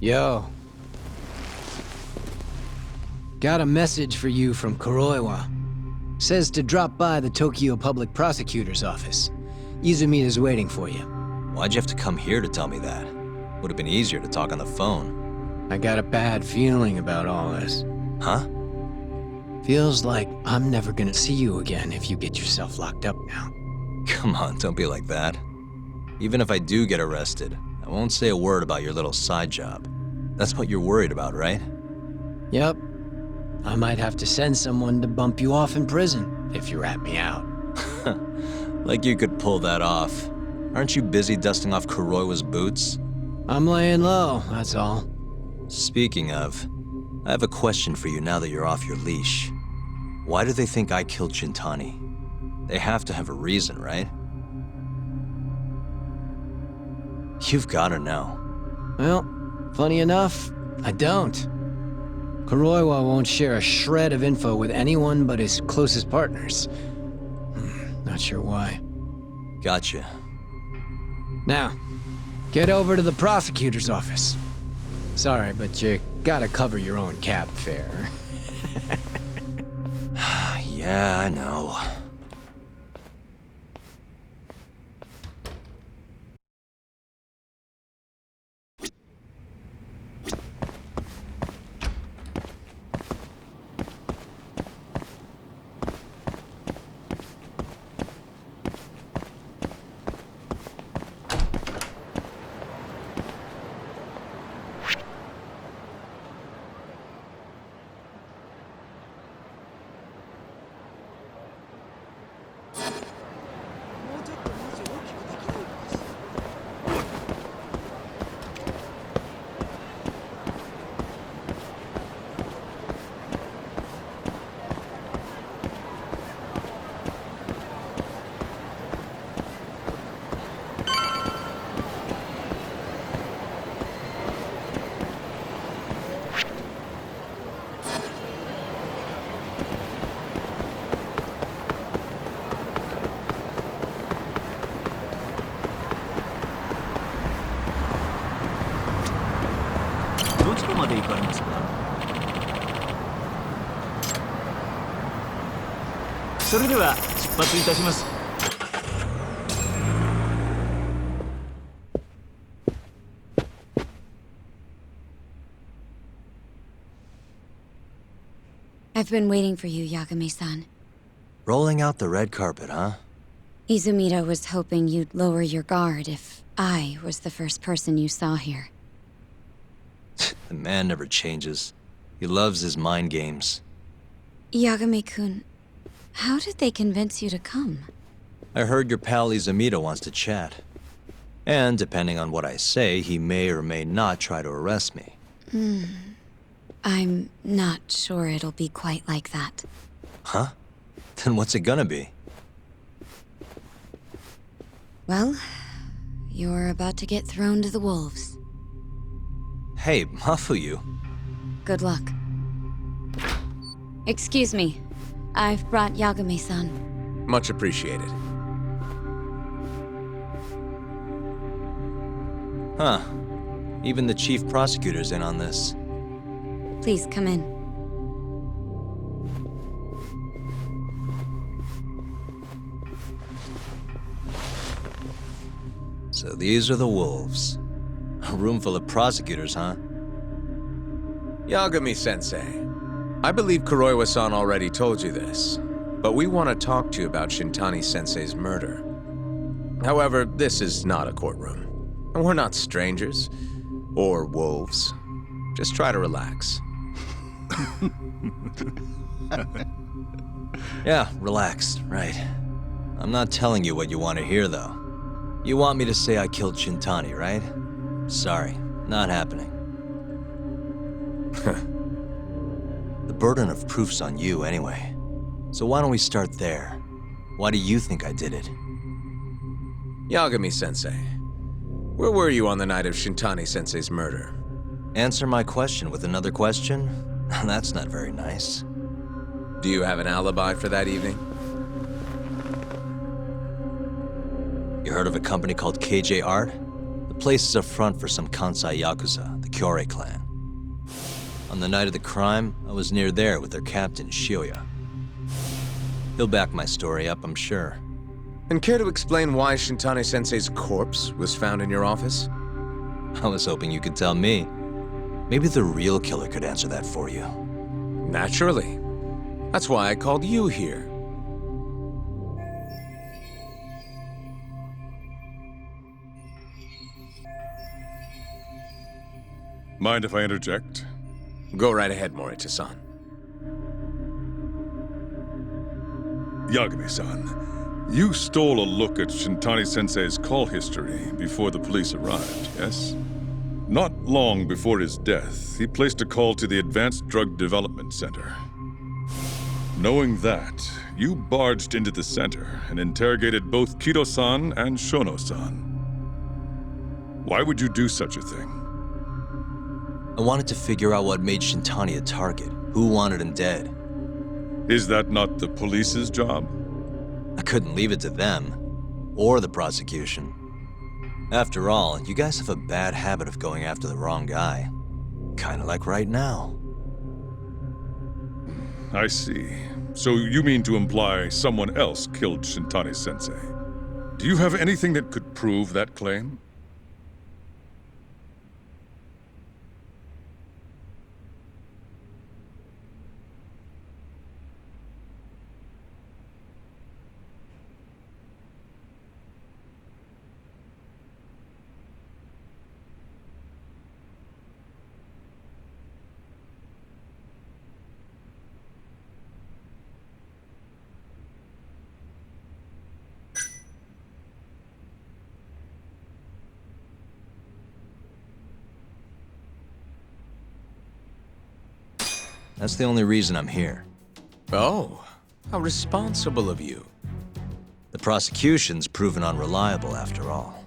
Yo. Got a message for you from Kuroiwa. Says to drop by the Tokyo Public Prosecutor's office. Izumita's waiting for you. Why'd you have to come here to tell me that? Would have been easier to talk on the phone. I got a bad feeling about all this. Huh? Feels like I'm never gonna see you again if you get yourself locked up now. Come on, don't be like that. Even if I do get arrested, I won't say a word about your little side job. That's what you're worried about, right? Yep. I might have to send someone to bump you off in prison if you rat me out. Like you could pull that off. Aren't you busy dusting off Kuroiwa's boots? I'm laying low, that's all. Speaking of, I have a question for you now that you're off your leash. Why do they think I killed Shintani? They have to have a reason, right? You've gotta know. Well, funny enough, I don't. Kuroiwa won't share a shred of info with anyone but his closest partners. Not sure why. Gotcha. Now, get over to the prosecutor's office. Sorry, but you gotta cover your own cab fare. Yeah, I know. I've been waiting for you, Yagami-san. Rolling out the red carpet, huh? Izumita was hoping you'd lower your guard if I was the first person you saw here. The man never changes. He loves his mind games. Yagami-kun, how did they convince you to come? I heard your pal Izumita wants to chat. And depending on what I say, he may or may not try to arrest me. I'm not sure it'll be quite like that. Huh? Then what's it gonna be? Well, you're about to get thrown to the wolves. Hey, Mafuyu. Good luck. Excuse me. I've brought Yagami-san. Much appreciated. Huh. Even the chief prosecutor's in on this. Please come in. So these are the wolves. A room full of prosecutors, huh? Yagami-sensei, I believe Kuroiwa-san already told you this, but we want to talk to you about Shintani-sensei's murder. However, this is not a courtroom. And we're not strangers, or wolves. Just try to relax. Yeah, relax, right. I'm not telling you what you want to hear, though. You want me to say I killed Shintani, right? Sorry, not happening. The burden of proof's on you, anyway. So why don't we start there? Why do you think I did it? Yagami-sensei, where were you on the night of Shintani-sensei's murder? Answer my question with another question? That's not very nice. Do you have an alibi for that evening? You heard of a company called KJ Art? The place is a front for some Kansai Yakuza, the Kyorei clan. On the night of the crime, I was near there with their captain, Shioya. He'll back my story up, I'm sure. And care to explain why Shintani-sensei's corpse was found in your office? I was hoping you could tell me. Maybe the real killer could answer that for you. Naturally. That's why I called you here. Mind if I interject? Go right ahead, Morita-san. Yagami-san, you stole a look at Shintani-sensei's call history before the police arrived, yes? Not long before his death, he placed a call to the Advanced Drug Development Center. Knowing that, you barged into the center and interrogated both Kido-san and Shono-san. Why would you do such a thing? I wanted to figure out what made Shintani a target, who wanted him dead. Is that not the police's job? I couldn't leave it to them, or the prosecution. After all, you guys have a bad habit of going after the wrong guy. Kinda like right now. I see. So you mean to imply someone else killed Shintani-sensei? Do you have anything that could prove that claim? That's the only reason I'm here. Oh, how responsible of you. The prosecution's proven unreliable after all.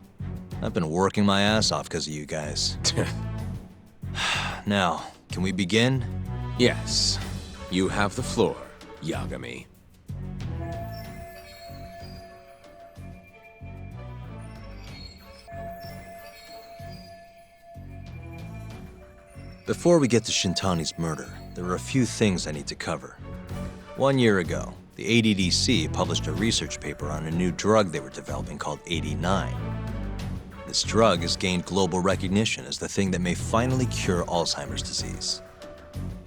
I've been working my ass off because of you guys. Now, can we begin? Yes, you have the floor, Yagami. Before we get to Shintani's murder, there are a few things I need to cover. 1 year ago, the ADDC published a research paper on a new drug they were developing called 89. This drug has gained global recognition as the thing that may finally cure Alzheimer's disease.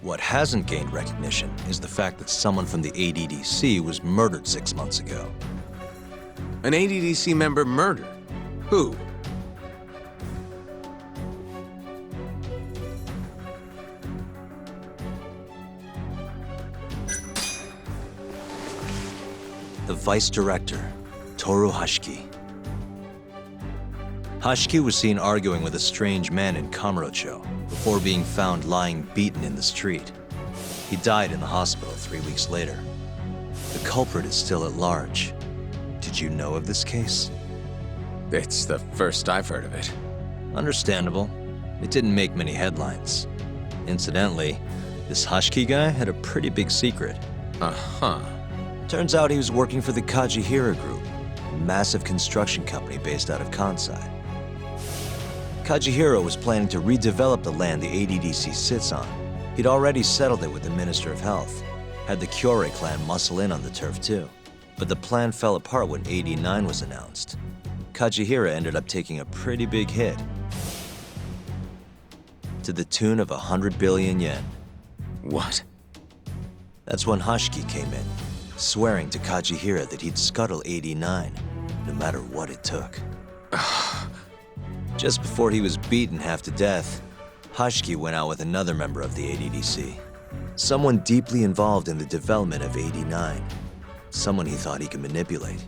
What hasn't gained recognition is the fact that someone from the ADDC was murdered 6 months ago. An ADDC member murdered? Who? The vice director, Toru Hashiki. Hashiki was seen arguing with a strange man in Kamurocho before being found lying beaten in the street. He died in the hospital 3 weeks later. The culprit is still at large. Did you know of this case? It's the first I've heard of it. Understandable. It didn't make many headlines. Incidentally, this Hashiki guy had a pretty big secret. Uh-huh. Turns out he was working for the Kajihira Group, a massive construction company based out of Kansai. Kajihira was planning to redevelop the land the ADDC sits on. He'd already settled it with the Minister of Health, had the Kyorei clan muscle in on the turf too. But the plan fell apart when 89 was announced. Kajihira ended up taking a pretty big hit, to the tune of 100 billion yen. What? That's when Hashiki came in, swearing to Kajihira that he'd scuttle 89, no matter what it took. Just before he was beaten half to death, Hashiki went out with another member of the ADDC. Someone deeply involved in the development of 89. Someone he thought he could manipulate.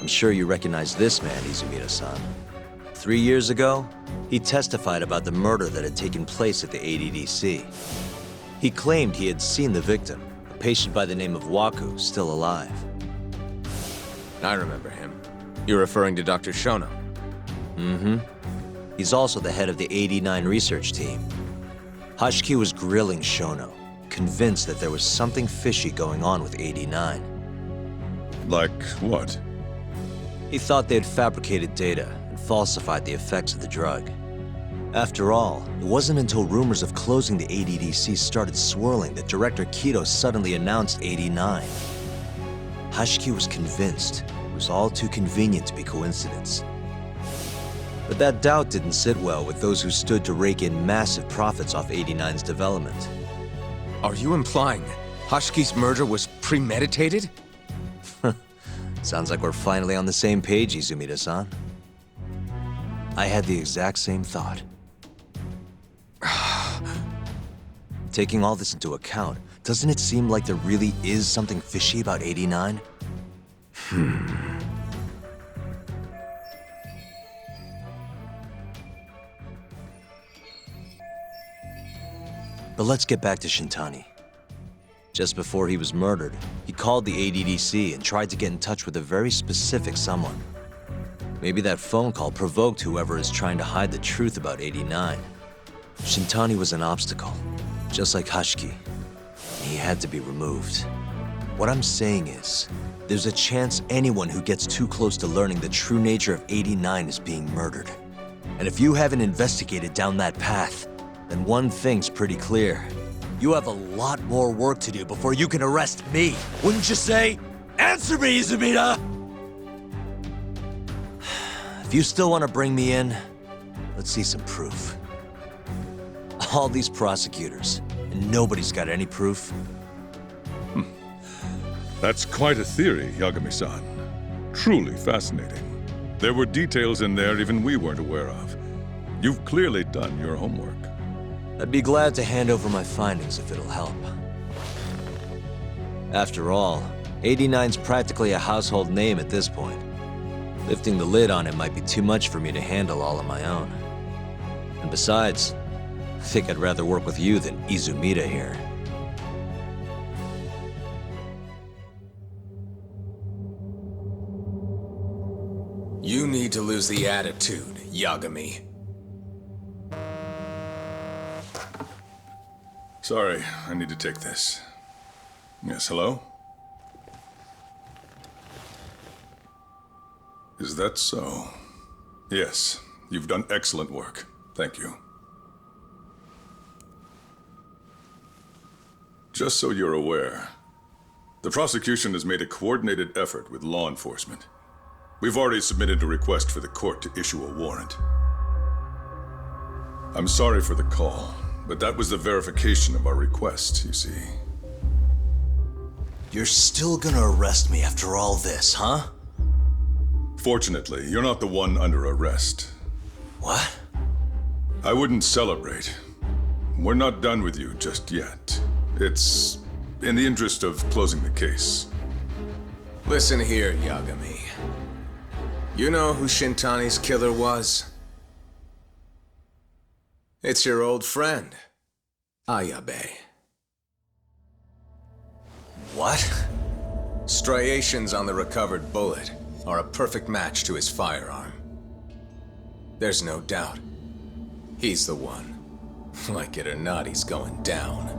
I'm sure you recognize this man, Izumida-san. 3 years ago, he testified about the murder that had taken place at the ADDC. He claimed he had seen the victim, a patient by the name of Waku, still alive. I remember him. You're referring to Dr. Shono. He's also the head of the 89 research team. Hashki was grilling Shono, convinced that there was something fishy going on with 89. Like what? He thought they had fabricated data and falsified the effects of the drug. After all, it wasn't until rumors of closing the ADDC started swirling that Director Kido suddenly announced 89. Hashiki was convinced it was all too convenient to be coincidence. But that doubt didn't sit well with those who stood to rake in massive profits off 89's development. Are you implying Hashiki's murder was premeditated? Sounds like we're finally on the same page, Izumida-san. I had the exact same thought. Taking all this into account, doesn't it seem like there really is something fishy about 89? But let's get back to Shintani. Just before he was murdered, he called the ADDC and tried to get in touch with a very specific someone. Maybe that phone call provoked whoever is trying to hide the truth about 89. Shintani was an obstacle, just like Hashiki. He had to be removed. What I'm saying is, there's a chance anyone who gets too close to learning the true nature of 89 is being murdered. And if you haven't investigated down that path, then one thing's pretty clear. You have a lot more work to do before you can arrest me. Wouldn't you say? Answer me, Izumida! If you still want to bring me in, let's see some proof. All these prosecutors, and nobody's got any proof. That's quite a theory, Yagami-san. Truly fascinating. There were details in there even we weren't aware of. You've clearly done your homework. I'd be glad to hand over my findings if it'll help. After all, 89's practically a household name at this point. Lifting the lid on it might be too much for me to handle all on my own. And besides, I think I'd rather work with you than Izumida here. You need to lose the attitude, Yagami. Sorry, I need to take this. Yes, hello? Is that so? Yes, you've done excellent work. Thank you. Just so you're aware, the prosecution has made a coordinated effort with law enforcement. We've already submitted a request for the court to issue a warrant. I'm sorry for the call, but that was the verification of our request, you see. You're still gonna arrest me after all this, huh? Fortunately, you're not the one under arrest. What? I wouldn't celebrate. We're not done with you just yet. It's in the interest of closing the case. Listen here, Yagami. You know who Shintani's killer was? It's your old friend, Ayabe. What? Striations on the recovered bullet are a perfect match to his firearm. There's no doubt. He's the one. Like it or not, he's going down.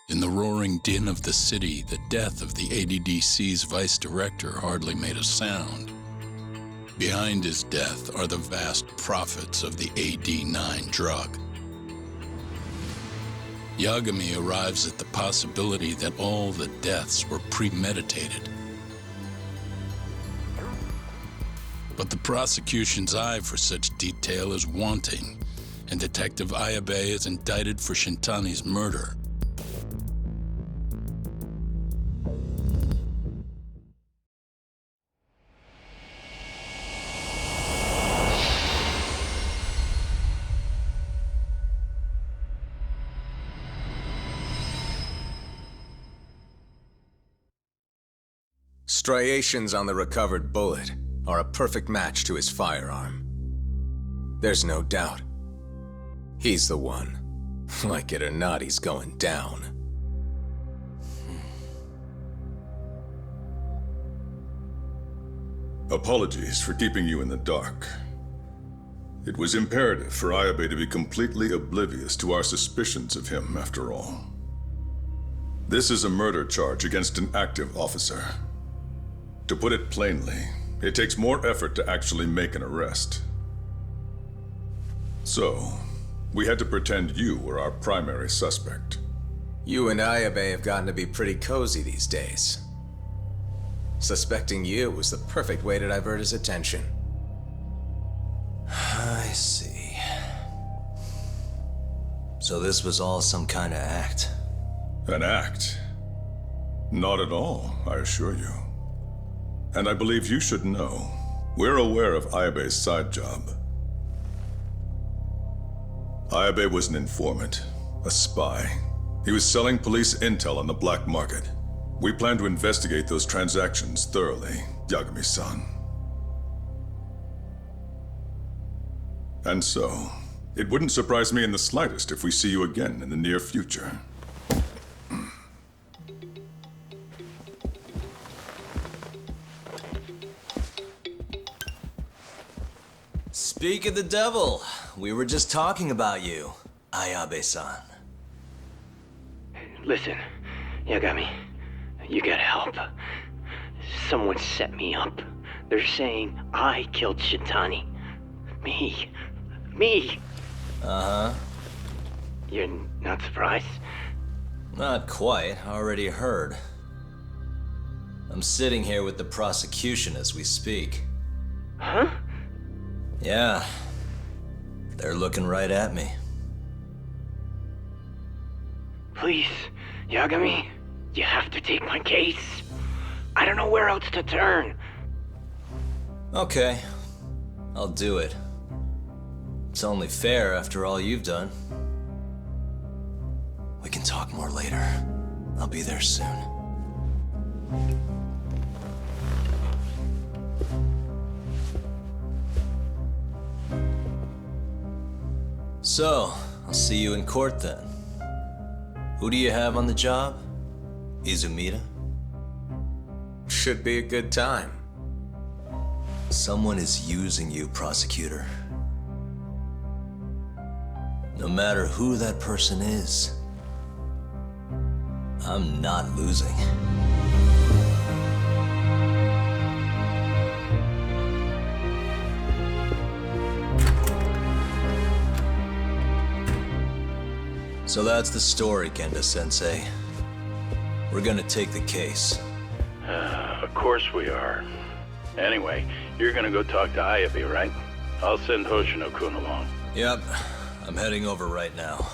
In the roaring din of the city, the death of the ADDC's vice director hardly made a sound. Behind his death are the vast profits of the AD9 drug. Yagami arrives at the possibility that all the deaths were premeditated. But the prosecution's eye for such detail is wanting, and Detective Ayabe is indicted for Shintani's murder. Striations on the recovered bullet are a perfect match to his firearm. There's no doubt. He's the one. Like it or not, he's going down. Apologies for keeping you in the dark. It was imperative for Ayabe to be completely oblivious to our suspicions of him, after all. This is a murder charge against an active officer. To put it plainly, it takes more effort to actually make an arrest. So, we had to pretend you were our primary suspect. You and Ayabe have gotten to be pretty cozy these days. Suspecting you was the perfect way to divert his attention. I see. So this was all some kind of act. An act? Not at all, I assure you. And I believe you should know, we're aware of Ayabe's side job. Ayabe was an informant, a spy. He was selling police intel on the black market. We plan to investigate those transactions thoroughly, Yagami-san. And so, it wouldn't surprise me in the slightest if we see you again in the near future. Speak of the devil, we were just talking about you, Ayabe-san. Listen, Yagami, you gotta help. Someone set me up. They're saying I killed Shintani. Me. Uh-huh. You're not surprised? Not quite, already heard. I'm sitting here with the prosecution as we speak. Huh? Yeah. They're looking right at me. Please, Yagami, you have to take my case. I don't know where else to turn. Okay. I'll do it. It's only fair after all you've done. We can talk more later. I'll be there soon. So, I'll see you in court then. Who do you have on the job? Izumida? Should be a good time. Someone is using you, prosecutor. No matter who that person is, I'm not losing. So that's the story, Kenda-sensei. We're gonna take the case. Of course we are. Anyway, you're gonna go talk to Ayabe, right? I'll send Hoshino-kun along. Yep, I'm heading over right now.